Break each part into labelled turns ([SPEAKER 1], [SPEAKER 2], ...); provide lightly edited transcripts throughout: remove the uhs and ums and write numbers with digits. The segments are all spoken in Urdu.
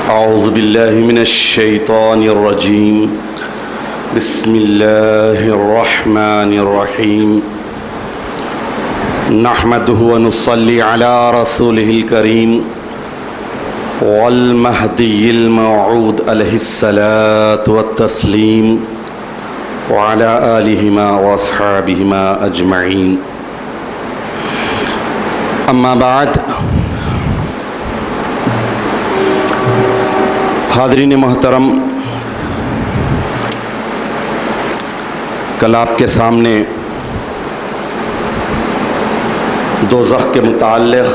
[SPEAKER 1] أعوذ بالله من الشيطان الرجيم بسم الله الرحمن الرحيم نحمده ونصلي على رسوله الكريم والمهدي الموعود عليه الصلاة والتسليم وعلى آلهما وأصحابهما أجمعين أما بعد حاضرین محترم، کل آپ کے سامنے دوزخ کے متعلق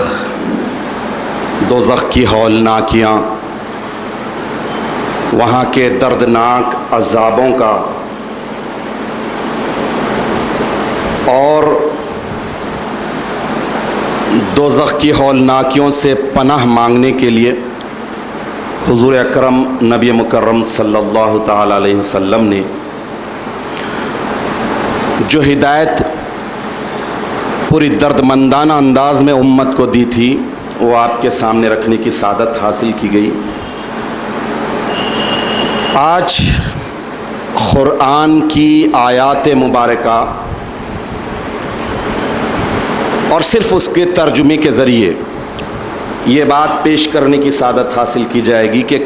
[SPEAKER 1] دوزخ کی ہولناکیاں، وہاں کے دردناک عذابوں کا اور دوزخ کی ہولناکیوں سے پناہ مانگنے کے لیے حضور اکرم نبی مکرم صلی اللہ تعالی علیہ وسلم نے جو ہدایت پوری درد مندانہ انداز میں امت کو دی تھی، وہ آپ کے سامنے رکھنے کی سعادت حاصل کی گئی۔ آج قرآن کی آیات مبارکہ اور صرف اس کے ترجمے کے ذریعے یہ بات پیش کرنے کی سعادت حاصل کی جائے گی کہ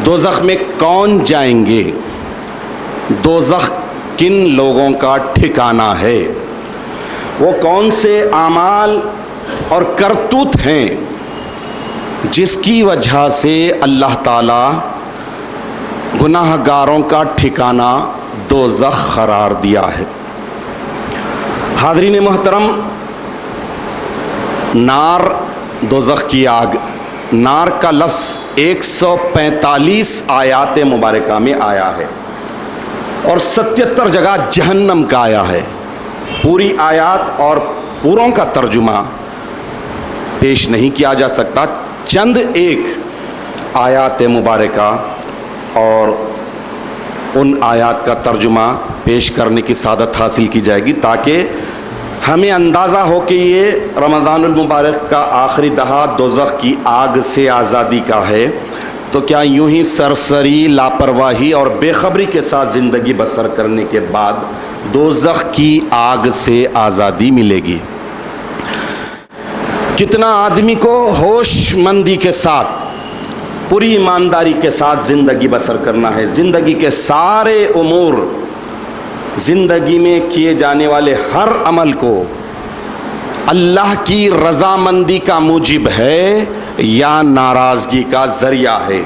[SPEAKER 1] دوزخ میں کون جائیں گے، دوزخ کن لوگوں کا ٹھکانہ ہے، وہ کون سے اعمال اور کرتوت ہیں جس کی وجہ سے اللہ تعالیٰ گناہ گاروں کا ٹھکانہ دوزخ قرار دیا ہے۔ حاضرین محترم، نار دوزخ کی آگ، نار کا لفظ 145 آیات مبارکہ میں آیا ہے اور 77 جگہ جہنم کا آیا ہے۔ پوری آیات اور پوروں کا ترجمہ پیش نہیں کیا جا سکتا، چند ایک آیات مبارکہ اور ان آیات کا ترجمہ پیش کرنے کی سعادت حاصل کی جائے گی تاکہ ہمیں اندازہ ہو کہ یہ رمضان المبارک کا آخری دہا دوزخ کی آگ سے آزادی کا ہے، تو کیا یوں ہی سرسری لاپرواہی اور بے خبری کے ساتھ زندگی بسر کرنے کے بعد دوزخ کی آگ سے آزادی ملے گی؟ کتنا آدمی کو ہوش مندی کے ساتھ پوری ایمانداری کے ساتھ زندگی بسر کرنا ہے، زندگی کے سارے امور، زندگی میں کیے جانے والے ہر عمل کو اللہ کی رضامندی کا موجب ہے یا ناراضگی کا ذریعہ ہے،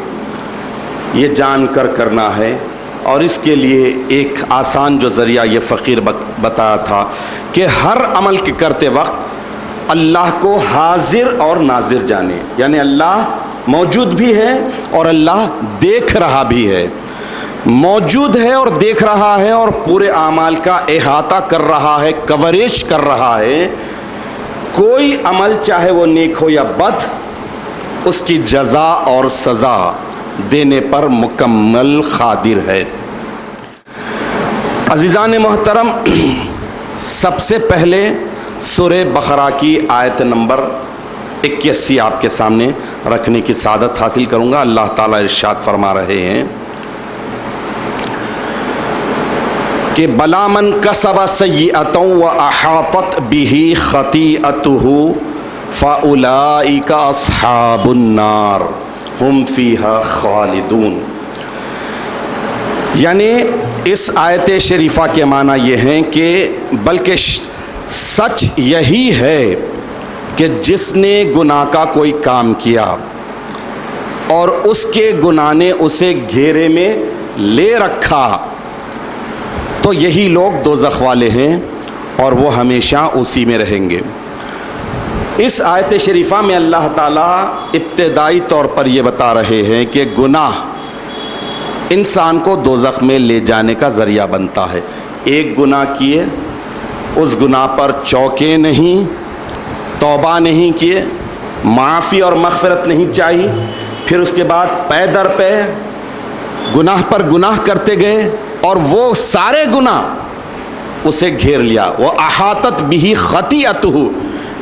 [SPEAKER 1] یہ جان کر کرنا ہے۔ اور اس کے لیے ایک آسان جو ذریعہ یہ فقیر بتایا تھا کہ ہر عمل کے کرتے وقت اللہ کو حاضر اور ناظر جانے، یعنی اللہ موجود بھی ہے اور اللہ دیکھ رہا بھی ہے، موجود ہے اور دیکھ رہا ہے اور پورے اعمال کا احاطہ کر رہا ہے، کوریج کر رہا ہے۔ کوئی عمل چاہے وہ نیک ہو یا بد، اس کی جزا اور سزا دینے پر مکمل قادر ہے۔ عزیزان محترم، سب سے پہلے سورہ بقرہ کی آیت نمبر 81 آپ کے سامنے رکھنے کی سعادت حاصل کروں گا۔ اللہ تعالیٰ ارشاد فرما رہے ہیں کہ بلا من کسب سیئۃ واحاطت بہ خطیئتہ فاولئک اصحاب النار ہم فیہا خالدون۔ یعنی اس آیت شریفہ کے معنی یہ ہیں کہ بلکہ سچ یہی ہے کہ جس نے گناہ کا کوئی کام کیا اور اس کے گناہ نے اسے گھیرے میں لے رکھا، تو یہی لوگ دوزخ والے ہیں اور وہ ہمیشہ اسی میں رہیں گے۔ اس آیت شریفہ میں اللہ تعالیٰ ابتدائی طور پر یہ بتا رہے ہیں کہ گناہ انسان کو دوزخ میں لے جانے کا ذریعہ بنتا ہے۔ ایک گناہ کیے، اس گناہ پر چوکے نہیں، توبہ نہیں کیے، معافی اور مغفرت نہیں چاہی، پھر اس کے بعد پے در پے گناہ پر گناہ کرتے گئے اور وہ سارے گناہ اسے گھیر لیا۔ وہ احاطت بہ خطیئتہ،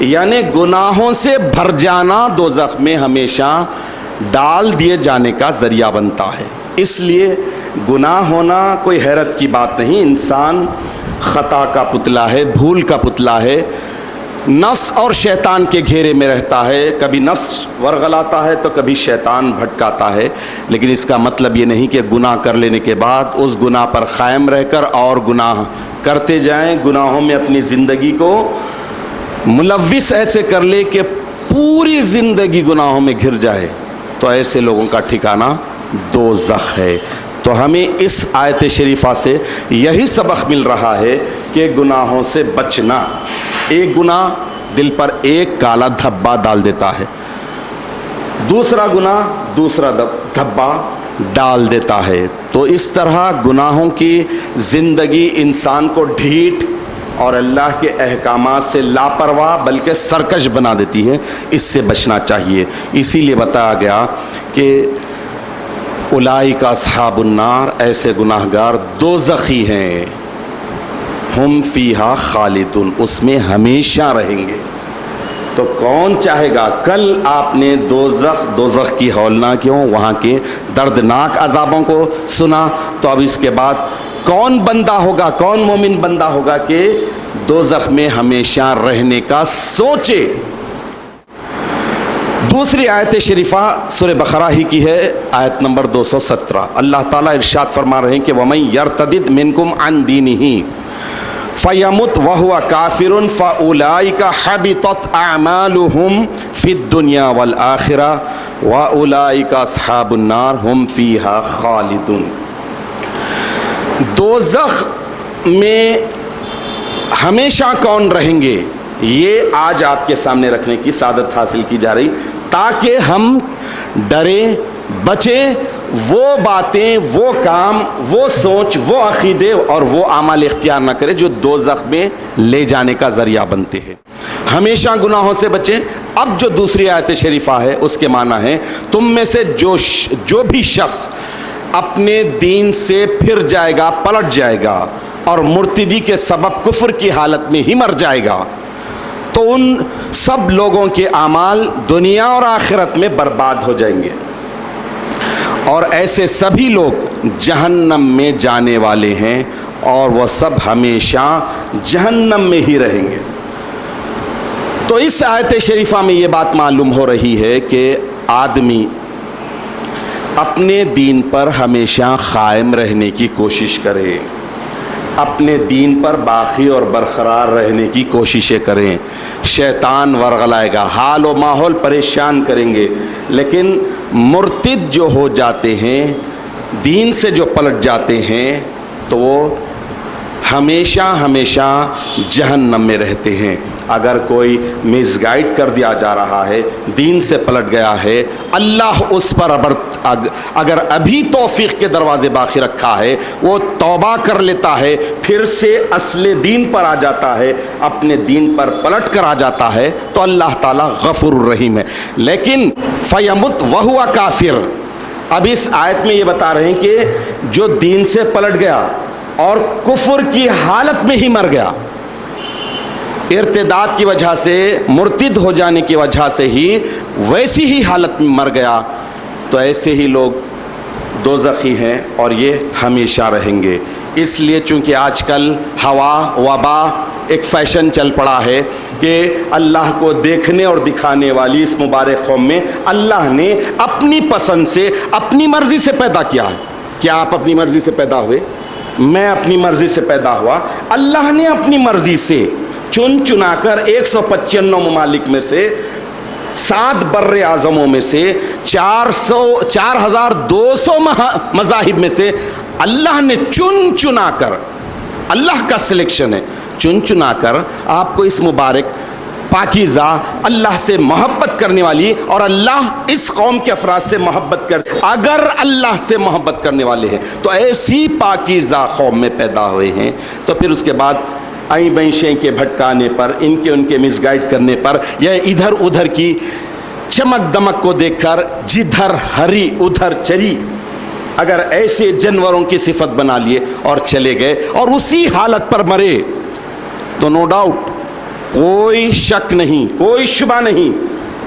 [SPEAKER 1] یعنی گناہوں سے بھر جانا دوزخ میں ہمیشہ ڈال دیے جانے کا ذریعہ بنتا ہے۔ اس لیے گناہ ہونا کوئی حیرت کی بات نہیں، انسان خطا کا پتلا ہے، بھول کا پتلا ہے، نفس اور شیطان کے گھیرے میں رہتا ہے، کبھی نفس ورغلاتا ہے تو کبھی شیطان بھٹکاتا ہے، لیکن اس کا مطلب یہ نہیں کہ گناہ کر لینے کے بعد اس گناہ پر قائم رہ کر اور گناہ کرتے جائیں، گناہوں میں اپنی زندگی کو ملوث ایسے کر لے کہ پوری زندگی گناہوں میں گھر جائے، تو ایسے لوگوں کا ٹھکانہ دوزخ ہے۔ تو ہمیں اس آیت شریفہ سے یہی سبق مل رہا ہے کہ گناہوں سے بچنا۔ ایک گناہ دل پر ایک کالا دھبا ڈال دیتا ہے، دوسرا گناہ دوسرا دھبا ڈال دیتا ہے۔ تو اس طرح گناہوں کی زندگی انسان کو ڈھیٹ اور اللہ کے احکامات سے لاپرواہ بلکہ سرکش بنا دیتی ہے، اس سے بچنا چاہیے۔ اسی لیے بتایا گیا کہ اولئک اصحاب النار، ایسے گناہگار دوزخی ہیں، ہم فیہا خالدون، اس میں ہمیشہ رہیں گے۔ تو کون چاہے گا؟ کل آپ نے دوزخ کی ہولناکیوں، وہاں کے دردناک عذابوں کو سنا، تو اب اس کے بعد کون بندہ ہوگا، کون مومن بندہ ہوگا کہ دوزخ میں ہمیشہ رہنے کا سوچے؟ دوسری آیت شریفہ سورہ بقرہ ہی کی ہے، آیت نمبر 217۔ اللہ تعالیٰ ارشاد فرما رہے ہیں کہ وَمَن يَرْتَدِدْ مِنْكُمْ عَنْ دِينِهِ فَيَمُتْ وَهُوَ كَافِرٌ فَأُولَئِكَ حَبِطَتْ أَعْمَالُهُمْ فِي الدُّنْيَا وَالْآخِرَةِ وَأُولَئِكَ أَصْحَابُ النَّارِ هُمْ فِيهَا خَالِدُونَ۔ دوزخ میں ہمیشہ کون رہیں گے، یہ آج آپ کے سامنے رکھنے کی سعادت حاصل کی جا رہی، تاکہ ہم ڈریں، بچیں، وہ باتیں، وہ کام، وہ سوچ، وہ عقیدے اور وہ اعمال اختیار نہ کریں جو دوزخ میں لے جانے کا ذریعہ بنتے ہیں۔ ہمیشہ گناہوں سے بچیں۔ اب جو دوسری آیت شریفہ ہے اس کے معنی ہے تم میں سے جو بھی شخص اپنے دین سے پھر جائے گا، پلٹ جائے گا اور مرتدی کے سبب کفر کی حالت میں ہی مر جائے گا، تو ان سب لوگوں کے اعمال دنیا اور آخرت میں برباد ہو جائیں گے، اور ایسے سبھی لوگ جہنم میں جانے والے ہیں اور وہ سب ہمیشہ جہنم میں ہی رہیں گے۔ تو اس آیت شریفہ میں یہ بات معلوم ہو رہی ہے کہ آدمی اپنے دین پر ہمیشہ قائم رہنے کی کوشش کرے، اپنے دین پر باقی اور برقرار رہنے کی کوششیں کریں۔ شیطان ورغلائے گا، حال و ماحول پریشان کریں گے، لیکن مرتد جو ہو جاتے ہیں، دین سے جو پلٹ جاتے ہیں، تو وہ ہمیشہ ہمیشہ جہنم میں رہتے ہیں۔ اگر کوئی مس گائیڈ کر دیا جا رہا ہے، دین سے پلٹ گیا ہے، اللہ اس پر اگر ابھی توفیق کے دروازے باقی رکھا ہے، وہ توبہ کر لیتا ہے، پھر سے اصل دین پر آ جاتا ہے، اپنے دین پر پلٹ کر آ جاتا ہے، تو اللہ تعالیٰ غفور الرحیم ہے۔ لیکن فیمت وہو کافر، اب اس آیت میں یہ بتا رہے ہیں کہ جو دین سے پلٹ گیا اور کفر کی حالت میں ہی مر گیا، ارتداد کی وجہ سے، مرتد ہو جانے کی وجہ سے ہی ویسی ہی حالت میں مر گیا، تو ایسے ہی لوگ دوزخی ہیں اور یہ ہمیشہ رہیں گے۔ اس لیے چونکہ آج کل ہوا وبا ایک فیشن چل پڑا ہے کہ اللہ کو دیکھنے اور دکھانے والی اس مبارک قوم میں اللہ نے اپنی پسند سے، اپنی مرضی سے پیدا کیا ہے۔ کیا آپ اپنی مرضی سے پیدا ہوئے؟ میں اپنی مرضی سے پیدا ہوا۔ اللہ نے اپنی مرضی سے چنا کر 195 ممالک میں سے، 7 بر اعظموں میں سے، 4200 مذاہب میں سے اللہ نے چنا کر، اللہ کا سلیکشن ہے، چنا کر آپ کو اس مبارک پاکیزہ اللہ سے محبت کرنے والی، اور اللہ اس قوم کے افراد سے محبت اگر اللہ سے محبت کرنے والے ہیں تو ایسی پاکیزہ قوم میں پیدا ہوئے ہیں، تو پھر اس کے بعد آئیں بینشیں کے بھٹکانے پر، ان کے مس گائیڈ کرنے پر، یا ادھر ادھر کی چمک دمک کو دیکھ کر جدھر ہری ادھر چری، اگر ایسے جانوروں کی صفت بنا لیے اور چلے گئے اور اسی حالت پر مرے، تو نو ڈاؤٹ، کوئی شک نہیں، کوئی شبہ نہیں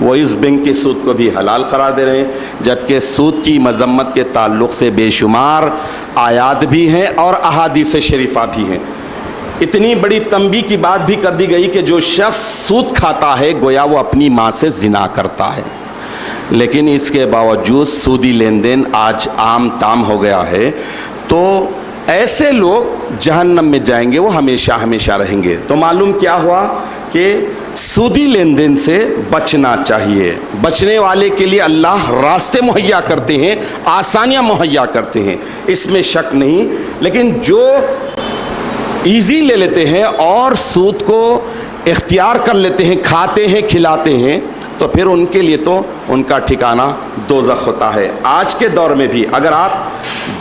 [SPEAKER 1] وہ اس بینک کے سود کو بھی حلال قرار دے رہے ہیں، جبکہ سود کی مذمت کے تعلق سے بے شمار آیات بھی ہیں اور احادیث شریفہ بھی ہیں۔ اتنی بڑی تنبیہ کی بات بھی کر دی گئی کہ جو شخص سود کھاتا ہے گویا وہ اپنی ماں سے زنا کرتا ہے، لیکن اس کے باوجود سودی لین دین آج عام تام ہو گیا ہے، تو ایسے لوگ جہنم میں جائیں گے، وہ ہمیشہ ہمیشہ رہیں گے۔ تو معلوم کیا ہوا کہ سودی لین دین سے بچنا چاہیے۔ بچنے والے کے لیے اللہ راستے مہیا کرتے ہیں، آسانیاں مہیا کرتے ہیں، اس میں شک نہیں، لیکن جو ایزی لے لیتے ہیں اور سود کو اختیار کر لیتے ہیں، کھاتے ہیں، کھلاتے ہیں، تو پھر ان کے لیے تو ان کا ٹھکانہ دوزخ ہوتا ہے۔ آج کے دور میں بھی اگر آپ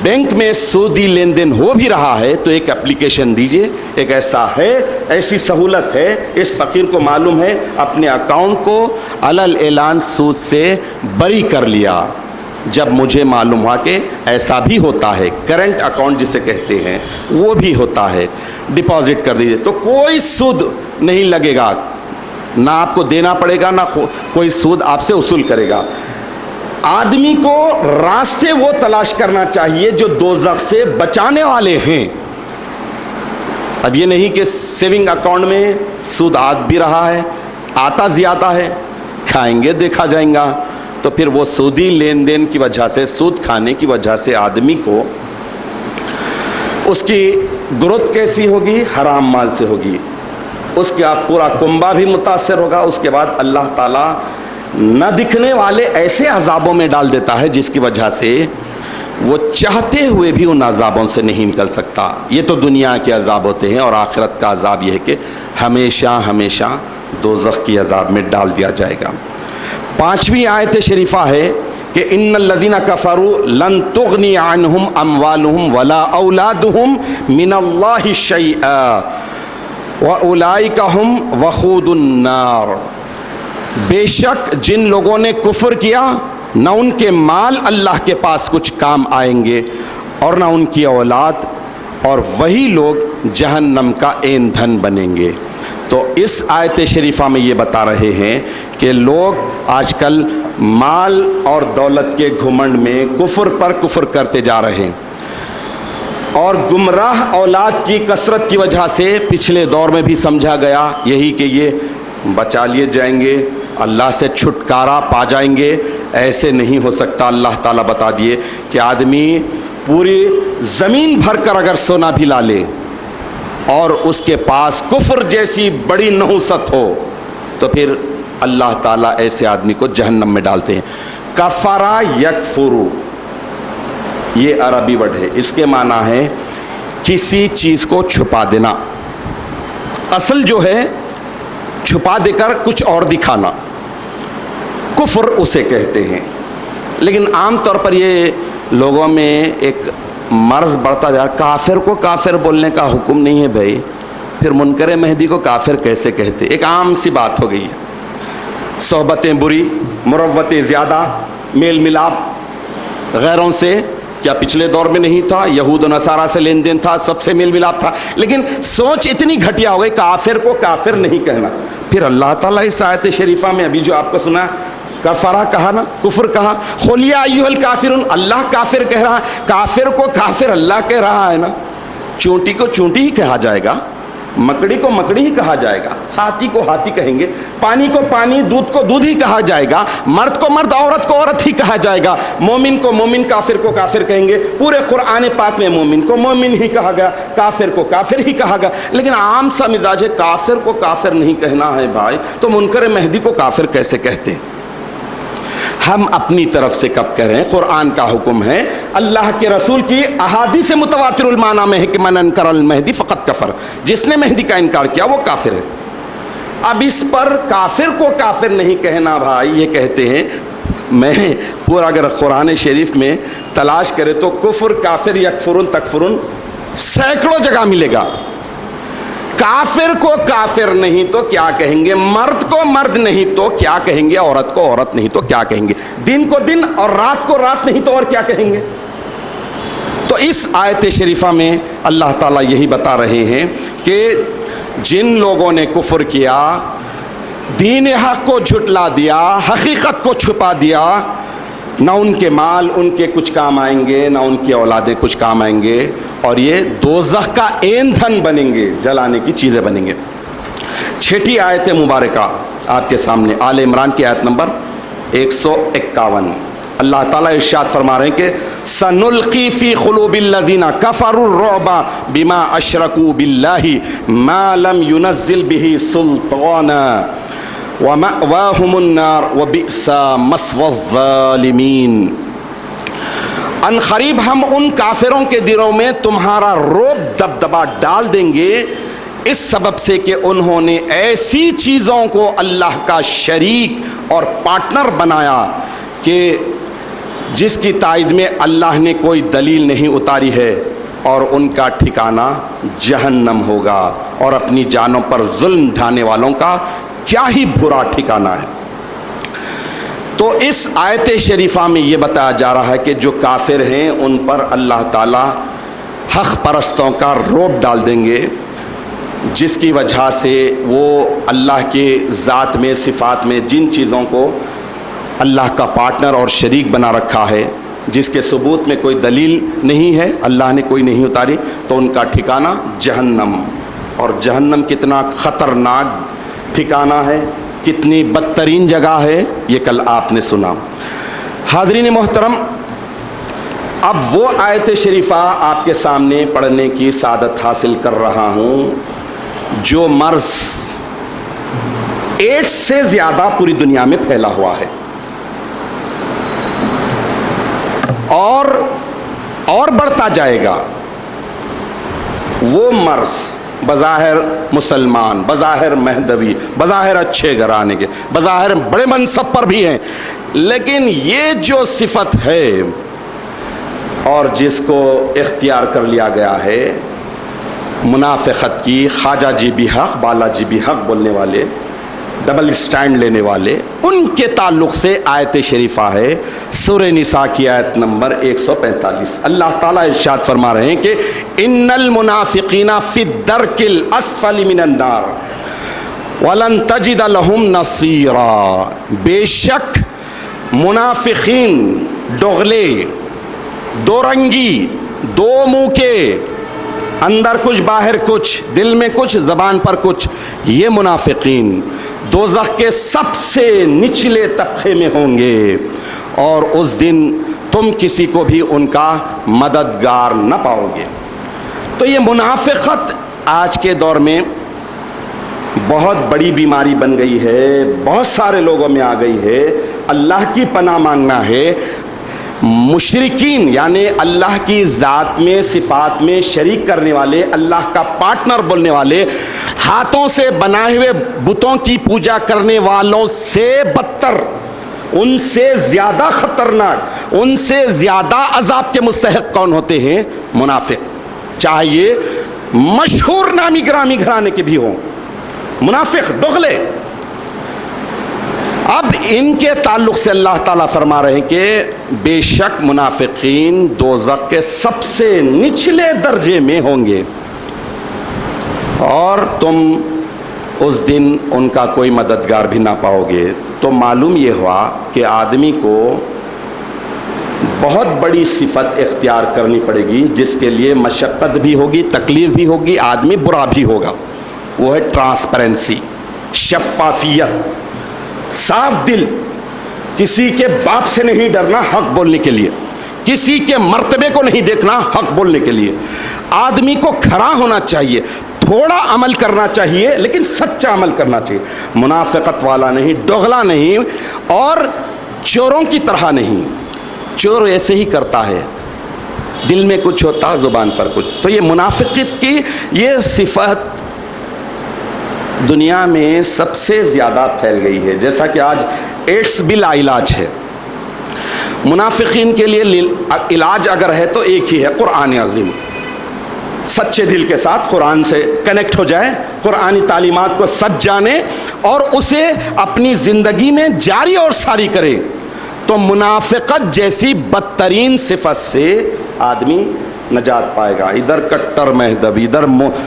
[SPEAKER 1] بینک میں سودی لین دین ہو بھی رہا ہے تو ایک اپلیکیشن دیجئے، ایک ایسی سہولت ہے، اس فقیر کو معلوم ہے، اپنے اکاؤنٹ کو علل اعلان سود سے بری کر لیا۔ جب مجھے معلوم ہوا کہ ایسا بھی ہوتا ہے، کرنٹ اکاؤنٹ جسے کہتے ہیں وہ بھی ہوتا ہے، ڈپازٹ کر دیجئے تو کوئی سود نہیں لگے گا، نہ آپ کو دینا پڑے گا، نہ کوئی سود آپ سے وصول کرے گا۔ آدمی کو راستے وہ تلاش کرنا چاہیے جو دوزخ سے بچانے والے ہیں۔ اب یہ نہیں کہ سیونگ اکاؤنٹ میں سود آ بھی رہا ہے، آتا زیادہ ہے، کھائیں گے دیکھا جائیں گا، تو پھر وہ سودی لین دین کی وجہ سے، سود کھانے کی وجہ سے آدمی کو اس کی گروتھ کیسی ہوگی؟ حرام مال سے ہوگی، اس کا پورا کنبہ بھی متاثر ہوگا، اس کے بعد اللہ تعالیٰ نہ دکھنے والے ایسے عذابوں میں ڈال دیتا ہے جس کی وجہ سے وہ چاہتے ہوئے بھی ان عذابوں سے نہیں نکل سکتا۔ یہ تو دنیا کے عذاب ہوتے ہیں، اور آخرت کا عذاب یہ ہے کہ ہمیشہ ہمیشہ دوزخ کی عذاب میں ڈال دیا جائے گا۔ 5ویں آیت شریفہ ہے کہ ان الذین کفروا لن تغنی عنہم اموالہم ولا اولادہم من اللہ شیئا وَأُولَئِكَ هُمْ وَقُودُ النَّارِ، بے شک جن لوگوں نے کفر کیا نہ ان کے مال اللہ کے پاس کچھ کام آئیں گے اور نہ ان کی اولاد، اور وہی لوگ جہنم کا ایندھن بنیں گے۔ تو اس آیت شریفہ میں یہ بتا رہے ہیں کہ لوگ آج کل مال اور دولت کے گھمنڈ میں کفر پر کفر کرتے جا رہے ہیں، اور گمراہ اولاد کی کثرت کی وجہ سے پچھلے دور میں بھی سمجھا گیا یہی کہ یہ بچا لیے جائیں گے، اللہ سے چھٹکارا پا جائیں گے۔ ایسے نہیں ہو سکتا۔ اللہ تعالیٰ بتا دیے کہ آدمی پوری زمین بھر کر اگر سونا بھی لا لے اور اس کے پاس کفر جیسی بڑی نحوست ہو تو پھر اللہ تعالیٰ ایسے آدمی کو جہنم میں ڈالتے ہیں۔ کفرا یکفرو، یہ عربی ورڈ ہے، اس کے معنی ہے کسی چیز کو چھپا دینا۔ اصل جو ہے چھپا دے کر کچھ اور دکھانا، کفر اسے کہتے ہیں۔ لیکن عام طور پر یہ لوگوں میں ایک مرض بڑھتا جا رہا، کافر کو کافر بولنے کا حکم نہیں ہے بھائی، پھر منکر مہدی کو کافر کیسے کہتے؟ ایک عام سی بات ہو گئی ہے۔ صحبتیں بری، مروتیں زیادہ، میل ملاپ غیروں سے، کیا پچھلے دور میں نہیں تھا؟ یہود و نصارہ سے لین دین تھا، سب سے میل ملاپ تھا، لیکن سوچ اتنی گھٹیا ہو گئی کافر کو کافر نہیں کہنا۔ پھر اللہ تعالیٰ اس آیت شریفہ میں ابھی جو آپ کو سنا، کفرہ کہا نا، کفر کہا، قل یا ایھا الکافرون، اللہ کافر کہہ رہا ہے، کافر کو کافر اللہ کہہ رہا ہے نا۔ چونٹی کو چونٹی ہی کہا جائے گا، مکڑی کو مکڑی ہی کہا جائے گا، ہاتھی کو ہاتھی کہیں گے، پانی کو پانی، دودھ کو دودھ ہی کہا جائے گا، مرد کو مرد، عورت کو عورت ہی کہا جائے گا، مومن کو مومن، کافر کو کافر کہیں گے۔ پورے قرآن پاک میں مومن کو مومن ہی کہا گیا، کافر کو کافر ہی کہا گیا، لیکن عام سا مزاج ہے کافر کو کافر نہیں کہنا ہے بھائی، تو منکر مہدی کو کافر کیسے کہتے ہیں؟ ہم اپنی طرف سے کب کہہ رہے ہیں؟ قرآن کا حکم ہے، اللہ کے رسول کی احادیث متواتر المعنی میں ہے کہ من انکر المہدی فقط کفر، جس نے مہدی کا انکار کیا وہ کافر ہے۔ اب اس پر کافر کو کافر نہیں کہنا بھائی، یہ کہتے ہیں، میں پورا اگر قرآن شریف میں تلاش کرے تو کفر، کافر، یکفرون، تکفرون سینکڑوں جگہ ملے گا۔ کافر کو کافر نہیں تو کیا کہیں گے، مرد کو مرد نہیں تو کیا کہیں گے، عورت کو عورت نہیں تو کیا کہیں گے، دن کو دن اور رات کو رات نہیں تو اور کیا کہیں گے؟ تو اس آیت شریفہ میں اللہ تعالیٰ یہی بتا رہے ہیں کہ جن لوگوں نے کفر کیا دین حق کو جھٹلا دیا، حقیقت کو چھپا دیا، نہ ان کے مال ان کے کچھ کام آئیں گے، نہ ان کی اولادیں کچھ کام آئیں گے، اور یہ دوزخ کا ایندھن بنیں گے، جلانے کی چیزیں بنیں گے۔ چھٹی آیت مبارکہ آپ کے سامنے، آل عمران کی آیت نمبر 151۔ اللہ تعالیٰ ارشاد فرما رہے ہیں کہ سنلقی فی قلوب الذین کفروا الرعب بما اشرکوا باللہ ما لم ينزل به سلطانا ومأواہم النار وبئس مثوى الظالمین۔ ان قریب ہم ان کافروں کے دلوں میں تمہارا رعب دبدبا ڈال دیں گے، اس سبب سے کہ انہوں نے ایسی چیزوں کو اللہ کا شریک اور پارٹنر بنایا کہ جس کی تائید میں اللہ نے کوئی دلیل نہیں اتاری ہے، اور ان کا ٹھکانہ جہنم ہوگا، اور اپنی جانوں پر ظلم ڈھانے والوں کا کیا ہی برا ٹھکانہ ہے۔ تو اس آیت شریفہ میں یہ بتایا جا رہا ہے کہ جو کافر ہیں ان پر اللہ تعالیٰ حق پرستوں کا رعب ڈال دیں گے، جس کی وجہ سے وہ اللہ کے ذات میں، صفات میں جن چیزوں کو اللہ کا پارٹنر اور شریک بنا رکھا ہے، جس کے ثبوت میں کوئی دلیل نہیں ہے، اللہ نے کوئی نہیں اتاری، تو ان کا ٹھکانہ جہنم۔ اور جہنم کتنا خطرناک ٹھکانہ ہے، کتنی بدترین جگہ ہے، یہ کل آپ نے سنا۔ حاضرین محترم، اب وہ آیت شریفہ آپ کے سامنے پڑھنے کی سعادت حاصل کر رہا ہوں جو مرض ایڈس سے زیادہ پوری دنیا میں پھیلا ہوا ہے، اور بڑھتا جائے گا۔ وہ مرض بظاہر مسلمان، بظاہر مہدوی، بظاہر اچھے گھرانے کے، بظاہر بڑے منصب پر بھی ہیں، لیکن یہ جو صفت ہے اور جس کو اختیار کر لیا گیا ہے، منافقت کی، خواجہ جی بھی حق بالا جی بھی حق بولنے والے، ڈبل سٹینڈ لینے والے، ان کے تعلق سے آیت شریفہ ہے سورہ نساء کی آیت نمبر 145۔ اللہ تعالیٰ ارشاد فرما رہے ہیں کہ ان المنافقین فی الدرک الاسفل من النار ولن تجد لهم نصیرا۔ بے شک منافقین، دوغلے، دو رنگی، دو منہ کے، اندر کچھ باہر کچھ، دل میں کچھ زبان پر کچھ، یہ منافقین دوزخ کے سب سے نچلے طبقے میں ہوں گے، اور اس دن تم کسی کو بھی ان کا مددگار نہ پاؤ گے۔ تو یہ منافقت آج کے دور میں بہت بڑی بیماری بن گئی ہے، بہت سارے لوگوں میں آ گئی ہے۔ اللہ کی پناہ مانگنا ہے۔ مشرکین یعنی اللہ کی ذات میں، صفات میں شریک کرنے والے، اللہ کا پارٹنر بولنے والے، ہاتھوں سے بنائے ہوئے بتوں کی پوجا کرنے والوں سے بدتر، ان سے زیادہ خطرناک، ان سے زیادہ عذاب کے مستحق کون ہوتے ہیں؟ منافق، چاہے یہ مشہور نامی گرامی گھرانے کے بھی ہوں۔ منافق، دوغلے۔ اب ان کے تعلق سے اللہ تعالیٰ فرما رہے ہیں کہ بے شک منافقین دوزخ کے سب سے نچلے درجے میں ہوں گے، اور تم اس دن ان کا کوئی مددگار بھی نہ پاؤ گے۔ تو معلوم یہ ہوا کہ آدمی کو بہت بڑی صفت اختیار کرنی پڑے گی، جس کے لیے مشقت بھی ہوگی، تکلیف بھی ہوگی، آدمی برا بھی ہوگا۔ وہ ہے ٹرانسپیرنسی، شفافیت، صاف دل، کسی کے باپ سے نہیں ڈرنا حق بولنے کے لیے، کسی کے مرتبے کو نہیں دیکھنا حق بولنے کے لیے۔ آدمی کو کھڑا ہونا چاہیے، تھوڑا عمل کرنا چاہیے، لیکن سچا عمل کرنا چاہیے، منافقت والا نہیں، دوغلا نہیں، اور چوروں کی طرح نہیں۔ چور ایسے ہی کرتا ہے، دل میں کچھ ہوتا، زبان پر کچھ۔ تو یہ منافقت کی یہ صفت دنیا میں سب سے زیادہ پھیل گئی ہے، جیسا کہ آج ایڈس بھی لا علاج ہے۔ منافقین کے لیے علاج اگر ہے تو ایک ہی ہے، قرآن عظیم۔ سچے دل کے ساتھ قرآن سے کنیکٹ ہو جائے، قرآنی تعلیمات کو سچ جانے اور اسے اپنی زندگی میں جاری اور ساری کرے، تو منافقت جیسی بدترین صفت سے آدمی نجات پائے گا. ادھر کٹر مہدوی، ادھر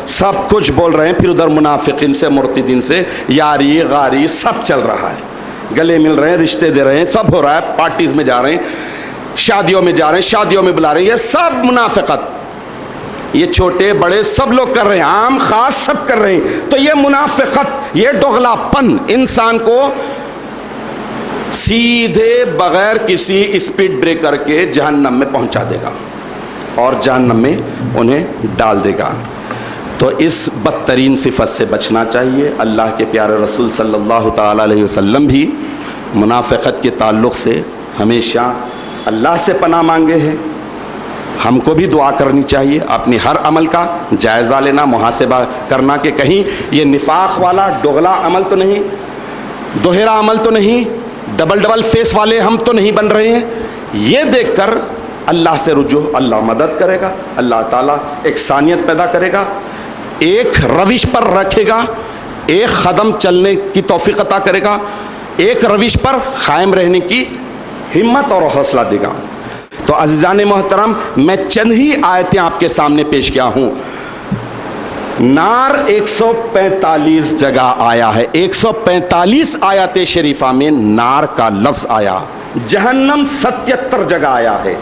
[SPEAKER 1] سب کچھ بول رہے ہیں، پھر ادھر منافقین سے مرتدین سے یاری غاری سب چل رہا ہے. گلے مل رہے ہیں، رشتے دے رہے ہیں، سب ہو رہا ہے. پارٹیز میں جا رہے ہیں، شادیوں میں جا رہے ہیں، شادیوں میں بلا رہے ہیں. یہ سب منافقت، یہ چھوٹے بڑے سب لوگ کر رہے ہیں، عام خاص سب کر رہے ہیں. تو یہ منافقت، یہ دوغلا پن انسان کو سیدھے بغیر کسی اسپیڈ بریکر کے جہنم میں پہنچا دے گا اور جہنم میں انہیں ڈال دے گا. تو اس بدترین صفت سے بچنا چاہیے. اللہ کے پیارے رسول صلی اللہ تعالیٰ علیہ وسلم بھی منافقت کے تعلق سے ہمیشہ اللہ سے پناہ مانگے ہیں. ہم کو بھی دعا کرنی چاہیے، اپنی ہر عمل کا جائزہ لینا، محاسبہ کرنا کہ کہیں یہ نفاق والا دوغلا عمل تو نہیں، دوہرا عمل تو نہیں، ڈبل فیس والے ہم تو نہیں بن رہے ہیں. یہ دیکھ کر اللہ سے رجوع، اللہ مدد کرے گا، اللہ تعالیٰ ایک ثانیت پیدا کرے گا، ایک روش پر رکھے گا، ایک قدم چلنے کی توفیق عطا کرے گا، ایک روش پر قائم رہنے کی ہمت اور حوصلہ دے گا. تو عزیزان محترم، میں چند ہی آیتیں آپ کے سامنے پیش کیا ہوں. نار 145 جگہ آیا ہے، 145 آیات شریفہ میں نار کا لفظ آیا. جہنم 77 جگہ آیا ہے.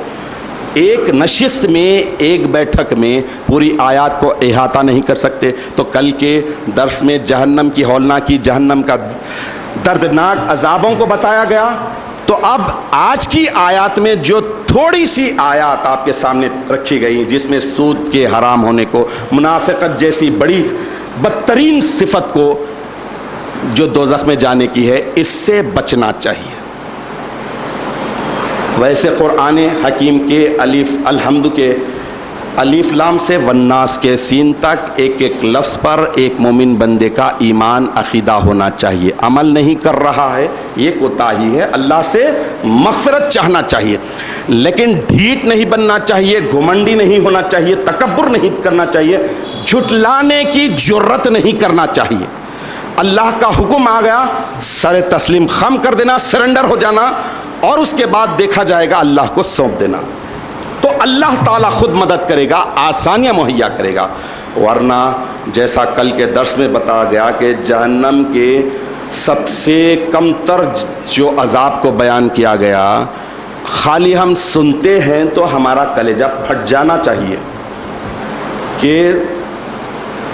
[SPEAKER 1] ایک نشست میں، ایک بیٹھک میں پوری آیات کو احاطہ نہیں کر سکتے. تو کل کے درس میں جہنم کی ہولناکی، جہنم کا دردناک عذابوں کو بتایا گیا. تو اب آج کی آیات میں جو تھوڑی سی آیات آپ کے سامنے رکھی گئی جس میں سود کے حرام ہونے کو، منافقت جیسی بڑی بدترین صفت کو جو دوزخ میں جانے کی ہے، اس سے بچنا چاہیے. ویسے قرآن حکیم کے الحمد کے الف لام سے والناس کے سین تک ایک ایک لفظ پر ایک مومن بندے کا ایمان عقیدہ ہونا چاہیے. عمل نہیں کر رہا ہے، یہ کوتاہی ہے، اللہ سے مغفرت چاہنا چاہیے، لیکن ڈھیٹ نہیں بننا چاہیے، گھمنڈی نہیں ہونا چاہیے، تکبر نہیں کرنا چاہیے، جھٹلانے کی جرت نہیں کرنا چاہیے. اللہ کا حکم آ گیا، سر تسلیم خم کر دینا، سرنڈر ہو جانا، اور اس کے بعد دیکھا جائے گا، اللہ کو سونپ دینا. تو اللہ تعالیٰ خود مدد کرے گا، آسانیاں مہیا کرے گا. ورنہ جیسا کل کے درس میں بتایا گیا کہ جہنم کے سب سے کم تر جو عذاب کو بیان کیا گیا، خالی ہم سنتے ہیں تو ہمارا کلیجہ پھٹ جانا چاہیے کہ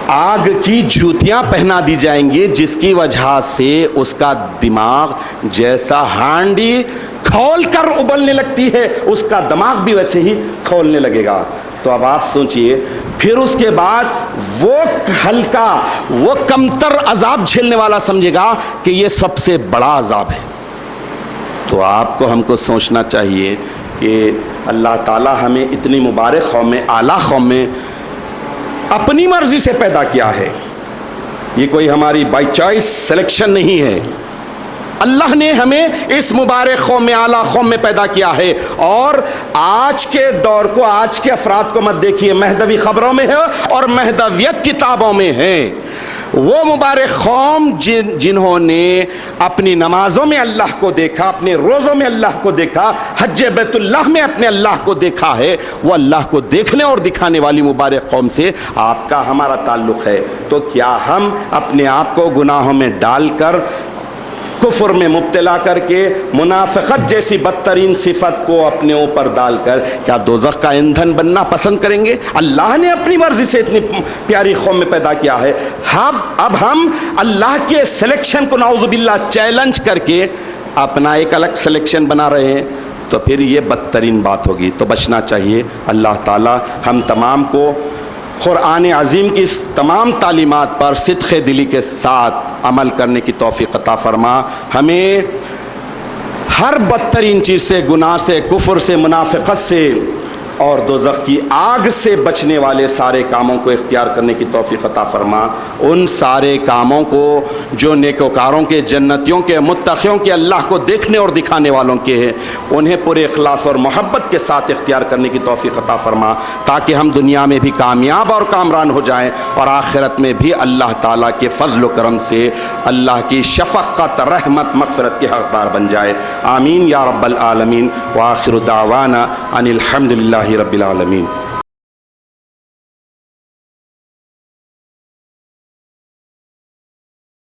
[SPEAKER 1] آگ کی جوتیاں پہنا دی جائیں گی، جس کی وجہ سے اس کا دماغ جیسا ہانڈی کھول کر ابلنے لگتی ہے، اس کا دماغ بھی ویسے ہی کھولنے لگے گا. تو اب آپ سوچئے، پھر اس کے بعد وہ ہلکا، وہ کمتر عذاب جھیلنے والا سمجھے گا کہ یہ سب سے بڑا عذاب ہے. تو آپ کو، ہم کو سوچنا چاہیے کہ اللہ تعالیٰ ہمیں اتنی مبارک قوم میں، اعلیٰ قوم میں اپنی مرضی سے پیدا کیا ہے. یہ کوئی ہماری بائی چوائس سلیکشن نہیں ہے. اللہ نے ہمیں اس مبارک قوم میں، اعلیٰ قوم میں پیدا کیا ہے. اور آج کے دور کو، آج کے افراد کو مت دیکھیے، مہدوی خبروں میں ہے اور مہدویت کتابوں میں ہے. وہ مبارک قوم جنہوں نے اپنی نمازوں میں اللہ کو دیکھا، اپنے روزوں میں اللہ کو دیکھا، حج بیت اللہ میں اپنے اللہ کو دیکھا ہے، وہ اللہ کو دیکھنے اور دکھانے والی مبارک قوم سے آپ کا ہمارا تعلق ہے. تو کیا ہم اپنے آپ کو گناہوں میں ڈال کر، کفر میں مبتلا کر کے، منافقت جیسی بدترین صفت کو اپنے اوپر ڈال کر کیا دوزخ کا ایندھن بننا پسند کریں گے؟ اللہ نے اپنی مرضی سے اتنی پیاری قوم میں پیدا کیا ہے. اب ہم اللہ کے سلیکشن کو نعوذ باللہ چیلنج کر کے اپنا ایک الگ سلیکشن بنا رہے ہیں، تو پھر یہ بدترین بات ہوگی. تو بچنا چاہیے. اللہ تعالی ہم تمام کو قرآن عظیم کی اس تمام تعلیمات پر صدق دلی کے ساتھ عمل کرنے کی توفیق عطا فرما. ہمیں ہر بدترین چیز سے، گناہ سے، کفر سے، منافقت سے اور دوزخ کی آگ سے بچنے والے سارے کاموں کو اختیار کرنے کی توفیق عطا فرما. ان سارے کاموں کو جو نیکوکاروں کے، جنتیوں کے، متقیوں کے، اللہ کو دیکھنے اور دکھانے والوں کے ہیں، انہیں پورے اخلاص اور محبت کے ساتھ اختیار کرنے کی توفیق عطا فرما، تاکہ ہم دنیا میں بھی کامیاب اور کامران ہو جائیں اور آخرت میں بھی اللہ تعالیٰ کے فضل و کرم سے اللہ کی شفقت، رحمت، مغفرت کے حقدار بن جائے. آمین یا رب العالمین. وآخر دعوانا ان الحمد للہ رب العالمین.